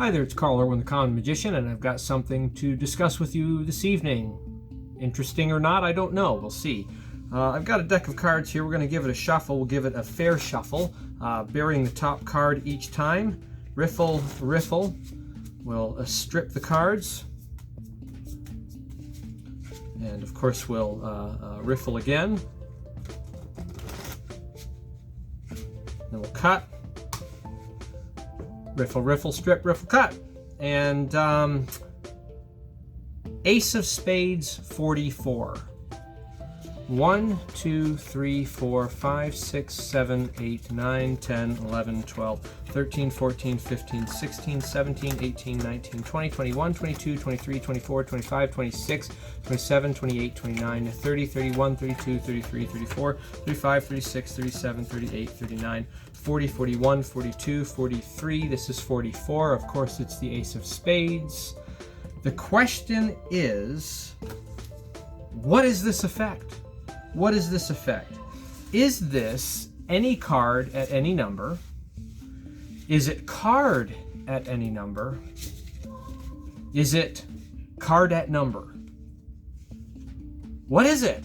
Hi there, it's Carl Irwin, the CAAN Magician, and I've got something to discuss with you this evening. Interesting or not, I don't know. We'll see. I've got a deck of cards here. We're going to give it a shuffle. We'll give it a fair shuffle, burying the top card each time. Riffle, riffle. We'll strip the cards. And of course, we'll riffle again. Then we'll cut. Riffle, riffle, strip, riffle, cut. And Ace of Spades, 44. 1, 2, 3, 4, 5, 6, 7, 8, 9, 10, 11, 12, 13, 14, 15, 16, 17, 18, 19, 20, 21, 22, 23, 24, 25, 26, 27, 28, 29, 30, 31, 32, 33, 34, 35, 36, 37, 38, 39, 40, 41, 42, 43. This is 44. Of course, it's the Ace of Spades. The question is, what is this effect? What is this effect? Is this any card at any number? Is it card at any number? Is it card at number? What is it?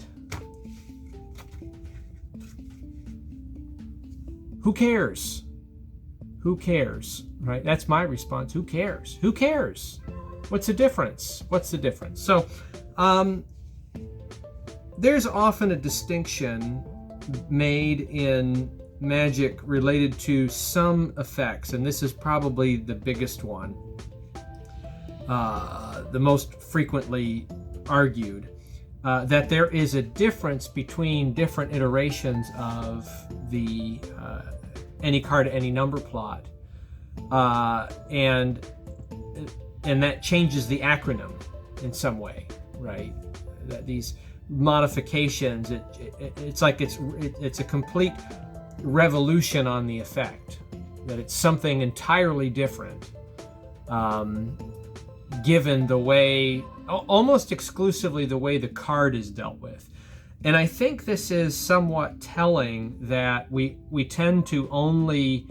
Who cares? Who cares? Right? That's my response. Who cares? Who cares? What's the difference? What's the difference? So, there's often a distinction made in magic related to some effects, and this is probably the biggest one, the most frequently argued, that there is a difference between different iterations of the any card, any number plot, and that changes the acronym in some way, right? That these modifications, it's like it's a complete revolution on the effect, that it's something entirely different, given the way, almost exclusively the way the card is dealt with. And I think this is somewhat telling that we tend to only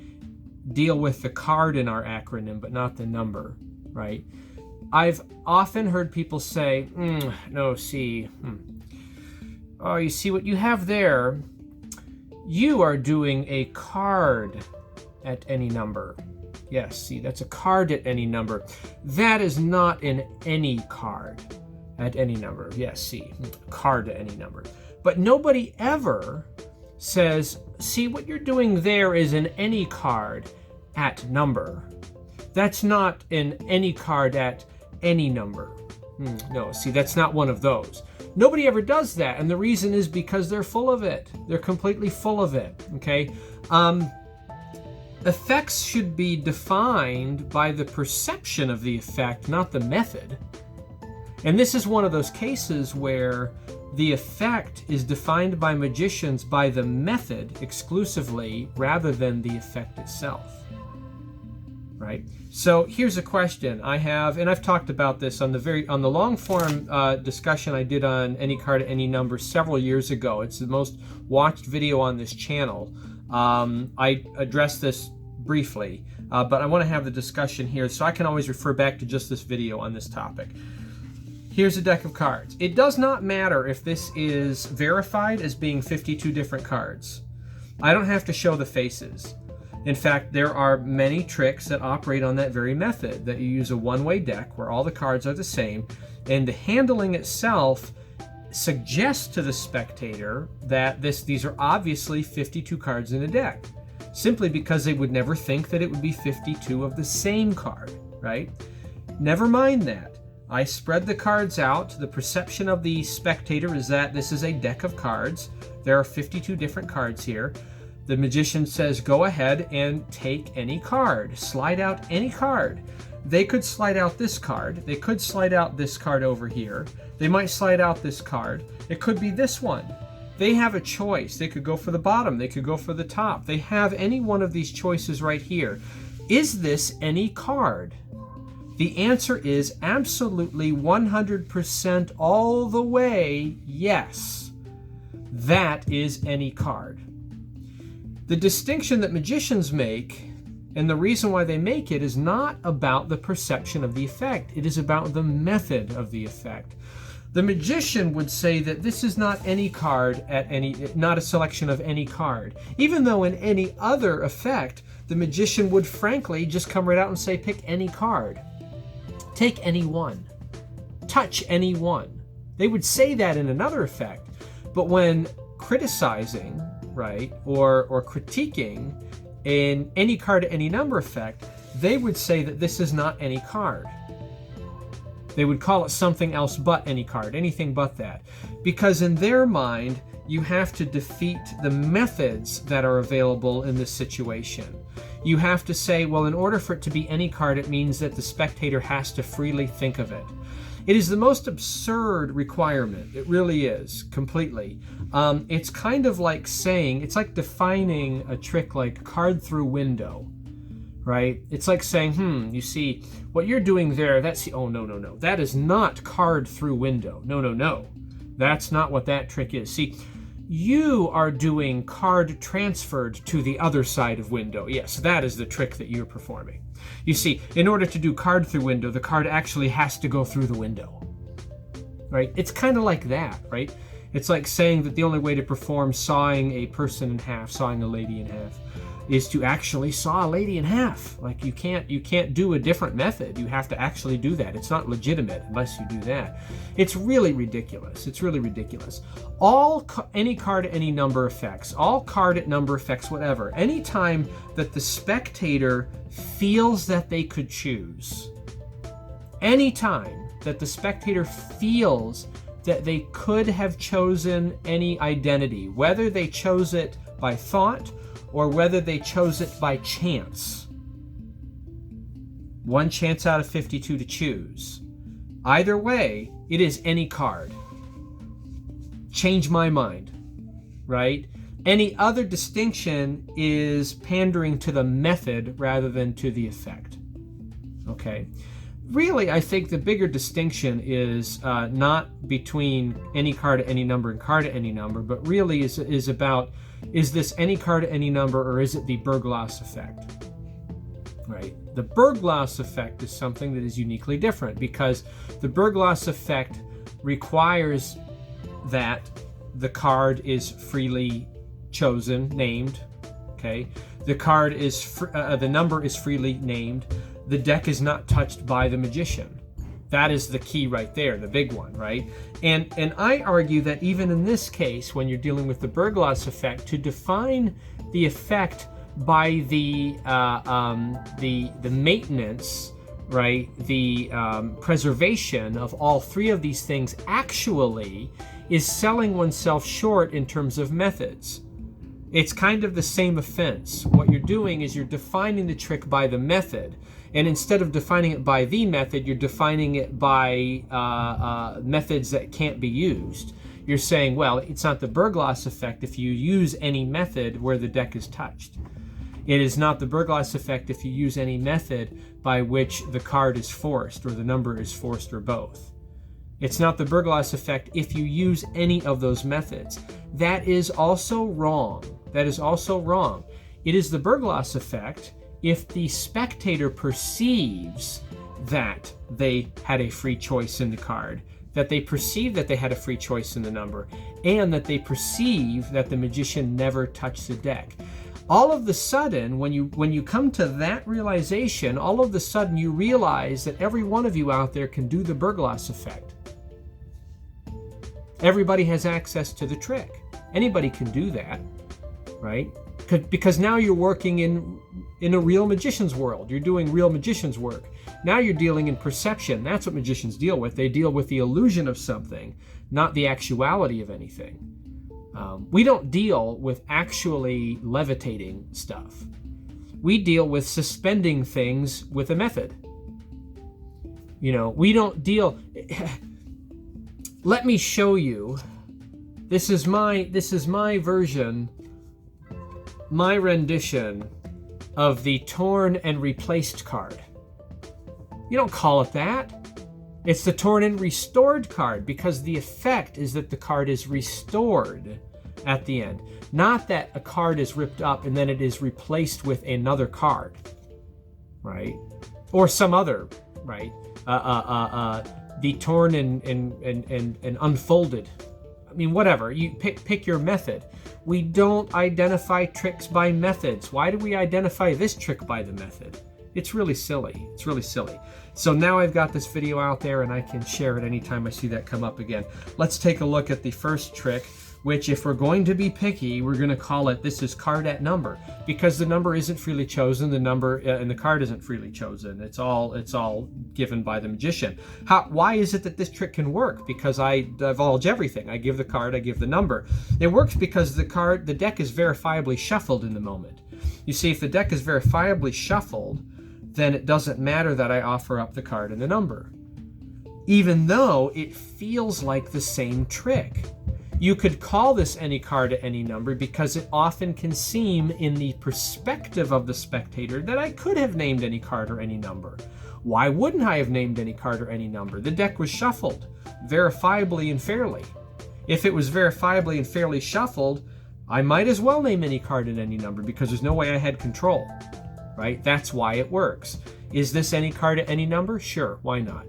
deal with the card in our acronym, but not the number, right? I've often heard people say, no, see, oh, you see what you have there? You are doing a card at any number. Yes, see, that's a card at any number. That is not an any card at any number. Yes, see, card at any number. But nobody ever says, see, what you're doing there is an any card at number. That's not an any card at any number. No, see, that's not one of those. Nobody ever does that, and the reason is because they're full of it. They're completely full of it, okay? Effects should be defined by the perception of the effect, not the method. And this is one of those cases where the effect is defined by magicians by the method exclusively rather than the effect itself, right? So here's a question I have, and I've talked about this on the long form discussion I did on any card at any number several years ago. It's the most watched video on this channel. I addressed this briefly, but I want to have the discussion here, so I can always refer back to just this video on this topic. Here's a deck of cards. It does not matter if this is verified as being 52 different cards. I don't have to show the faces. In fact, there are many tricks that operate on that very method, that you use a one-way deck where all the cards are the same, and the handling itself suggests to the spectator that these are obviously 52 cards in a deck, simply because they would never think that it would be 52 of the same card, right? Never mind that. I spread the cards out. The perception of the spectator is that this is a deck of cards. There are 52 different cards here. The magician says, go ahead and take any card. Slide out any card. They could slide out this card. They could slide out this card over here. They might slide out this card. It could be this one. They have a choice. They could go for the bottom. They could go for the top. They have any one of these choices right here. Is this any card? The answer is absolutely 100% all the way yes. That is any card. The distinction that magicians make And the reason why they make it is not about the perception of the effect. It is about the method of the effect. The magician would say that this is not any card not a selection of any card. Even though in any other effect, the magician would frankly just come right out and say, pick any card. Take any one. Touch any one. They would say that in another effect. But when criticizing, right, or critiquing in any card any number effect, they would say that this is not any card. They would call it something else but any card, anything but that. Because in their mind, you have to defeat the methods that are available in this situation. You have to say, well, in order for it to be any card, it means that the spectator has to freely think of it. It is the most absurd requirement. It really is, completely. It's kind of like saying, it's like defining a trick like card through window, right? It's like saying, you see, what you're doing there, oh, no. That is not card through window. No. That's not what that trick is. See, you are doing card transferred to the other side of window. Yes, that is the trick that you're performing. You see, in order to do card through window, the card actually has to go through the window, right? It's kind of like that, right? It's like saying that the only way to perform sawing a person in half, sawing a lady in half, is to actually saw a lady in half. Like you can't do a different method. You have to actually do that. It's not legitimate unless you do that. It's really ridiculous. It's really ridiculous. Any card at any number effects, all card at number effects, whatever. Anytime that the spectator feels that they could choose, anytime that the spectator feels that they could have chosen any identity, whether they chose it by thought or whether they chose it by chance. One chance out of 52 to choose. Either way, it is any card. Change my mind, right? Any other distinction is pandering to the method rather than to the effect. Okay? Really, I think the bigger distinction is not between any card at any number and card at any number, but really is about, is this any card at any number or is it the Berglass effect? Right? The Berglass effect is something that is uniquely different because the Berglass effect requires that the card is freely chosen, named. Okay? The card is the number is freely named. The deck is not touched by the magician. That is the key right there, the big one, right? And I argue that even in this case, when you're dealing with the Berglass effect, to define the effect by the maintenance, right, the preservation of all three of these things actually is selling oneself short in terms of methods. It's kind of the same offense. What you're doing is you're defining the trick by the method. And instead of defining it by the method, you're defining it by methods that can't be used. You're saying, well, it's not the Berglass effect if you use any method where the deck is touched. It is not the Berglass effect if you use any method by which the card is forced or the number is forced or both. It's not the Berglass effect if you use any of those methods. That is also wrong. That is also wrong. It is the Berglass effect if the spectator perceives that they had a free choice in the card, that they perceive that they had a free choice in the number, and that they perceive that the magician never touched the deck. All of the sudden, when you come to that realization, all of the sudden you realize that every one of you out there can do the Berglass effect. Everybody has access to the trick. Anybody can do that, right? Because now you're working in a real magician's world. You're doing real magician's work. Now you're dealing in perception. That's what magicians deal with. They deal with the illusion of something, not the actuality of anything. We don't deal with actually levitating stuff. We deal with suspending things with a method. We don't deal... Let me show you. This is my version, my rendition of the torn and replaced card. You don't call it that. It's the torn and restored card because the effect is that the card is restored at the end. Not that a card is ripped up and then it is replaced with another card. right? Or some other, right? Be torn and unfolded. I mean, whatever. You pick your method. We don't identify tricks by methods. Why do we identify this trick by the method? It's really silly. It's really silly. So now I've got this video out there and I can share it anytime I see that come up again. Let's take a look at the first trick, which, if we're going to be picky, we're going to call it, this is card at number, because the number isn't freely chosen, the number and the card isn't freely chosen. It's all given by the magician. Why is it that this trick can work? Because I divulge everything. I give the card, I give the number. It works because the deck is verifiably shuffled in the moment. You see, if the deck is verifiably shuffled, then it doesn't matter that I offer up the card and the number, even though it feels like the same trick. You could call this any card at any number because it often can seem, in the perspective of the spectator, that I could have named any card or any number. Why wouldn't I have named any card or any number? The deck was shuffled verifiably and fairly. If it was verifiably and fairly shuffled, I might as well name any card and any number because there's no way I had control, right? That's why it works. Is this any card at any number? Sure, why not?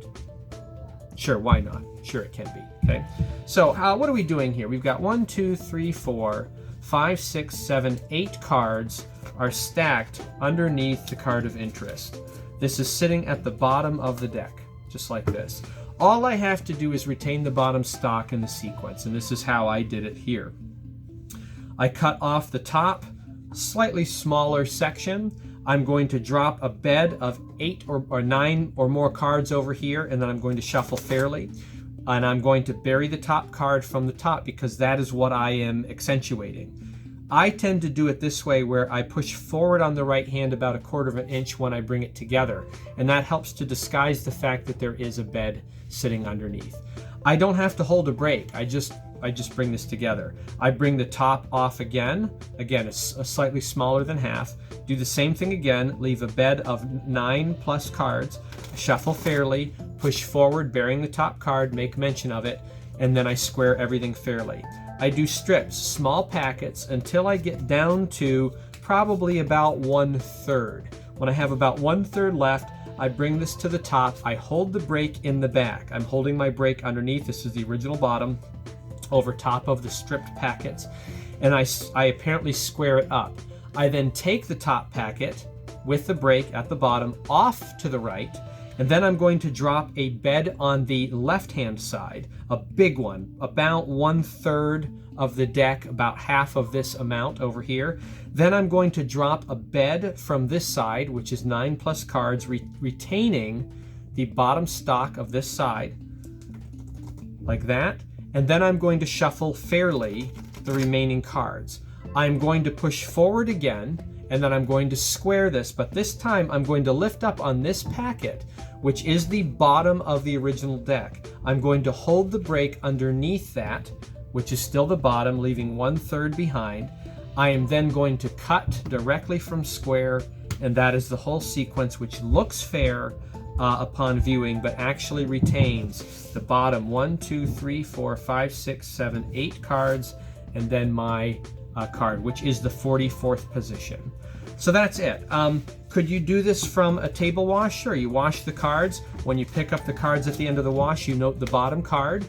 Sure, why not? Sure, it can be. Okay, so what are we doing here? We've got 1, 2, 3, 4, 5, 6, 7, 8 cards are stacked underneath the card of interest. This is sitting at the bottom of the deck, just like this. All I have to do is retain the bottom stock in the sequence, and this is how I did it here. I cut off the top, slightly smaller section. I'm going to drop a bed of 8 or 9 or more cards over here, and then I'm going to shuffle fairly. And I'm going to bury the top card from the top because that is what I am accentuating. I tend to do it this way, where I push forward on the right hand about 1/4 inch when I bring it together. And that helps to disguise the fact that there is a bed sitting underneath. I don't have to hold a break. I just bring this together. I bring the top off again. Again, it's slightly smaller than half. Do the same thing again. Leave a bed of 9 plus cards. Shuffle fairly. Push forward, bearing the top card. Make mention of it. And then I square everything fairly. I do strips, small packets, until I get down to probably about 1/3. When I have about 1/3 left, I bring this to the top. I hold the break in the back. I'm holding my break underneath. This is the original bottom, over top of the stripped packets, and I apparently square it up. I then take the top packet with the break at the bottom off to the right, and then I'm going to drop a bed on the left-hand side, a big one, about 1/3 of the deck, about half of this amount over here. Then I'm going to drop a bed from this side, which is 9 plus cards, retaining the bottom stock of this side, like that. And then I'm going to shuffle fairly the remaining cards. I'm going to push forward again, and then I'm going to square this, but this time I'm going to lift up on this packet, which is the bottom of the original deck. I'm going to hold the break underneath that, which is still the bottom, leaving 1/3 behind. I am then going to cut directly from square, and that is the whole sequence, which looks fair upon viewing, but actually retains the bottom 1, 2, 3, 4, 5, 6, 7, 8 cards, and then my card, which is the 44th position. So that's it. Could you do this from a table wash? Sure, you wash the cards. When you pick up the cards at the end of the wash, you note the bottom card,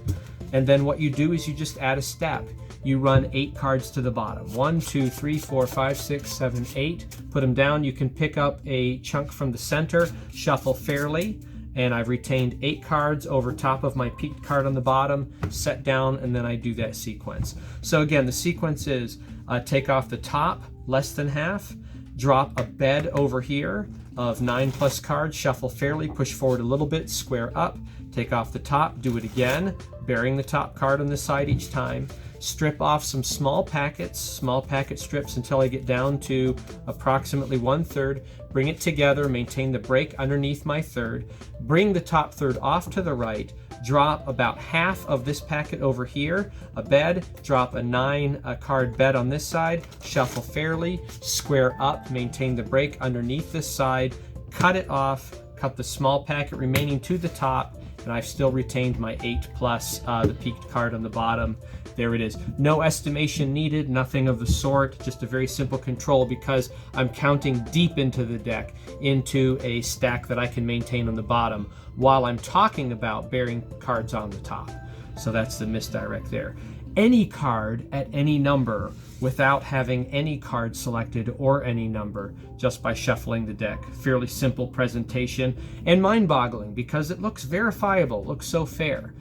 and then what you do is you just add a step. You run 8 cards to the bottom. 1, 2, 3, 4, 5, 6, 7, 8. Put them down. You can pick up a chunk from the center, shuffle fairly, and I've retained 8 cards over top of my peaked card on the bottom, set down, and then I do that sequence. So again, the sequence is take off the top, less than half, drop a bed over here of 9 plus cards, shuffle fairly, push forward a little bit, square up, take off the top, do it again, bearing the top card on the side each time, strip off some small packet strips until I get down to approximately 1/3, bring it together, maintain the break underneath my third, bring the top third off to the right, drop about half of this packet over here, a bed, drop a 9 card bed on this side, shuffle fairly, square up, maintain the break underneath this side, cut it off, cut the small packet remaining to the top, and I've still retained my 8 plus the peaked card on the bottom. There it is. No estimation needed, nothing of the sort, just a very simple control because I'm counting deep into the deck, into a stack that I can maintain on the bottom while I'm talking about bearing cards on the top. So that's the misdirect there. Any card at any number without having any card selected or any number, just by shuffling the deck. Fairly simple presentation and mind-boggling because it looks verifiable, looks so fair.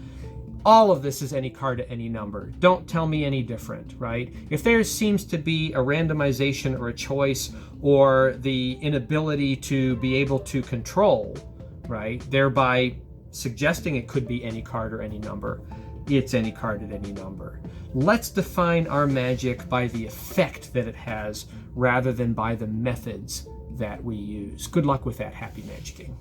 All of this is any card at any number. Don't tell me any different, right? If there seems to be a randomization or a choice or the inability to be able to control, right, thereby suggesting it could be any card or any number, it's any card at any number. Let's define our magic by the effect that it has rather than by the methods that we use. Good luck with that. Happy magicking.